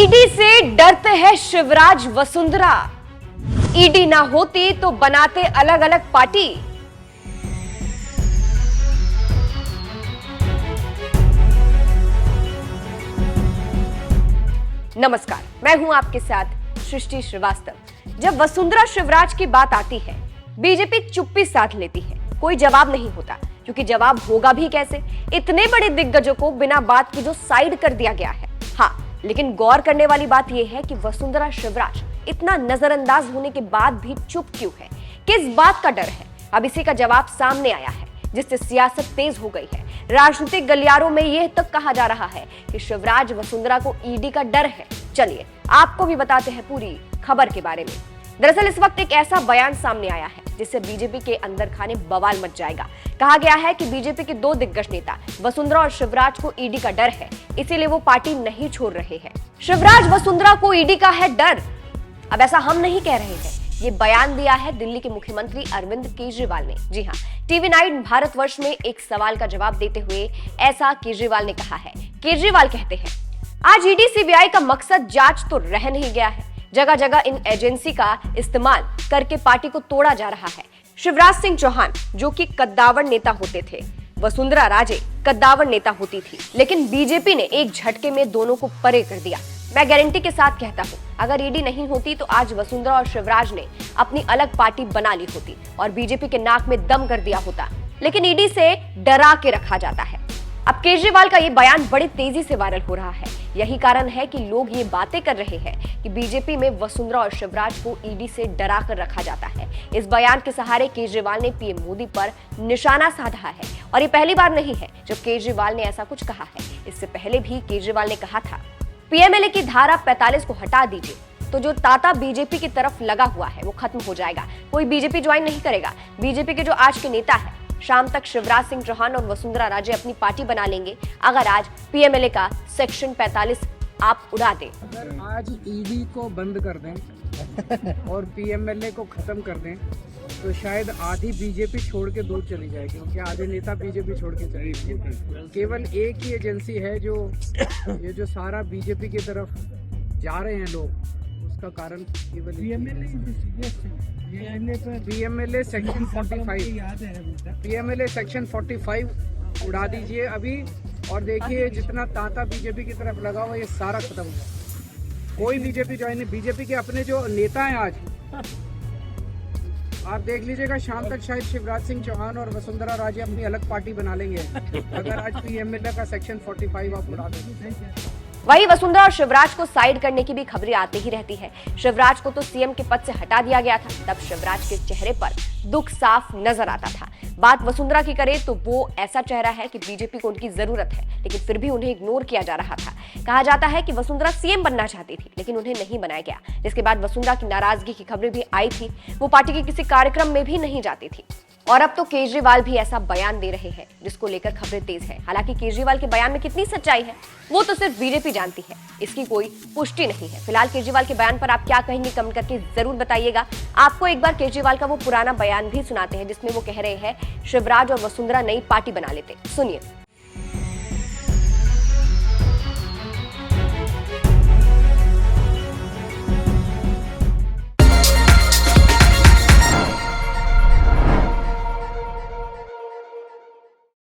ED से डरते हैं शिवराज वसुंधरा। ईडी ना होती तो बनाते अलग अलग पार्टी। नमस्कार, मैं हूं आपके साथ सृष्टि श्रीवास्तव। जब वसुंधरा शिवराज की बात आती है, बीजेपी चुप्पी साध लेती है। कोई जवाब नहीं होता, क्योंकि जवाब होगा भी कैसे? इतने बड़े दिग्गजों को बिना बात की जो साइड कर दिया गया है। हाँ, लेकिन गौर करने वाली बात यह है कि वसुंधरा शिवराज इतना नजरअंदाज होने के बाद भी चुप क्यों है? किस बात का डर है? अब इसी का जवाब सामने आया है, जिससे सियासत तेज हो गई है। राजनीतिक गलियारों में यह तक कहा जा रहा है कि शिवराज वसुंधरा को ईडी का डर है। चलिए आपको भी बताते हैं पूरी खबर के बारे में। दरअसल इस वक्त एक ऐसा बयान सामने आया है जिससे बीजेपी के अंदर खाने बवाल मच जाएगा। कहा गया है कि बीजेपी के दो दिग्गज नेता वसुंधरा और शिवराज को ईडी का डर है, इसीलिए वो पार्टी नहीं छोड़ रहे हैं। शिवराज वसुंधरा को ईडी का है डर। अब ऐसा हम नहीं कह रहे हैं, ये बयान दिया है दिल्ली के मुख्यमंत्री अरविंद केजरीवाल ने। जी हाँ, टीवी 9 भारतवर्ष में एक सवाल का जवाब देते हुए ऐसा केजरीवाल ने कहा है। केजरीवाल कहते हैं, आज ईडी सीबीआई का मकसद जांच तो रह नहीं गया है, जगह जगह इन एजेंसी का इस्तेमाल करके पार्टी को तोड़ा जा रहा है। शिवराज सिंह चौहान जो कि कद्दावर नेता होते थे, वसुंधरा राजे कद्दावर नेता होती थी, लेकिन बीजेपी ने एक झटके में दोनों को परे कर दिया। मैं गारंटी के साथ कहता हूं, अगर ईडी नहीं होती तो आज वसुंधरा और शिवराज ने अपनी अलग पार्टी बना ली होती और बीजेपी के नाक में दम कर दिया होता, लेकिन ईडी से डरा के रखा जाता है। अब केजरीवाल का ये बयान बड़ी तेजी से वायरल हो रहा है। यही कारण है कि लोग ये बातें कर रहे हैं कि बीजेपी में वसुंधरा और शिवराज को ईडी से डरा कर रखा जाता है। इस बयान के सहारे केजरीवाल ने पीएम मोदी पर निशाना साधा है और ये पहली बार नहीं है जब केजरीवाल ने ऐसा कुछ कहा है। इससे पहले भी केजरीवाल ने कहा था, पीएमएलए की धारा 45 को हटा दीजिए तो जो तांता बीजेपी की तरफ लगा हुआ है वो खत्म हो जाएगा। कोई बीजेपी ज्वाइन नहीं करेगा। बीजेपी के जो आज के नेता है, शाम तक शिवराज सिंह चौहान और वसुंधरा राजे अपनी पार्टी बना लेंगे अगर आज पीएमएलए का सेक्शन 45 आप उड़ा दें। अगर आज ईडी को बंद कर दें और पीएमएलए को खत्म कर दें तो शायद आधी बीजेपी छोड़ के दूर चली जाएगी, क्योंकि आधे नेता बीजेपी छोड़ के चले जाएंगे। केवल एक ही एजेंसी है जो ये जो सारा बीजेपी की तरफ जा रहे हैं लोग, उसका कारण केवल पीएमएलए सेक्शन 45 पीएमएलए सेक्शन 45 उड़ा दीजिए अभी, और देखिए जितना तांता बीजेपी की तरफ लगा हुआ ये सारा खत्म हुआ। कोई बीजेपी ज्वाइन नहीं। बीजेपी के अपने जो नेता हैं आज आप देख लीजिएगा, शाम तक शायद शिवराज सिंह चौहान और वसुंधरा राजे अपनी अलग पार्टी बना लेंगे अगर आज पीएमएलए का सेक्शन 45 आप उड़ा देंगे। वही वसुंधरा और शिवराज को साइड करने की भी खबरें आती ही रहती है। शिवराज को तो सीएम के पद से हटा दिया गया था, तब शिवराज के चेहरे पर दुख साफ नजर आता था। बात वसुंधरा की करें तो वो ऐसा चेहरा है कि बीजेपी को उनकी जरूरत है, लेकिन फिर भी उन्हें इग्नोर किया जा रहा था। कहा जाता है कि वसुंधरा सीएम बनना चाहती थी, लेकिन उन्हें नहीं बनाया गया, जिसके बाद वसुंधरा की नाराजगी की खबरें भी आई थी। वो पार्टी के किसी कार्यक्रम में भी नहीं जाती थी। और अब तो केजरीवाल भी ऐसा बयान दे रहे हैं जिसको लेकर खबरें तेज है। हालांकि केजरीवाल के बयान में कितनी सच्चाई है वो तो सिर्फ बीजेपी जानती है, इसकी कोई पुष्टि नहीं है। फिलहाल केजरीवाल के बयान पर आप क्या कहेंगे कमेंट करके जरूर बताइएगा। आपको एक बार केजरीवाल का वो पुराना बयान भी सुनाते हैं जिसमें वो कह रहे हैं शिवराज और वसुंधरा नई पार्टी बना लेते। सुनिए।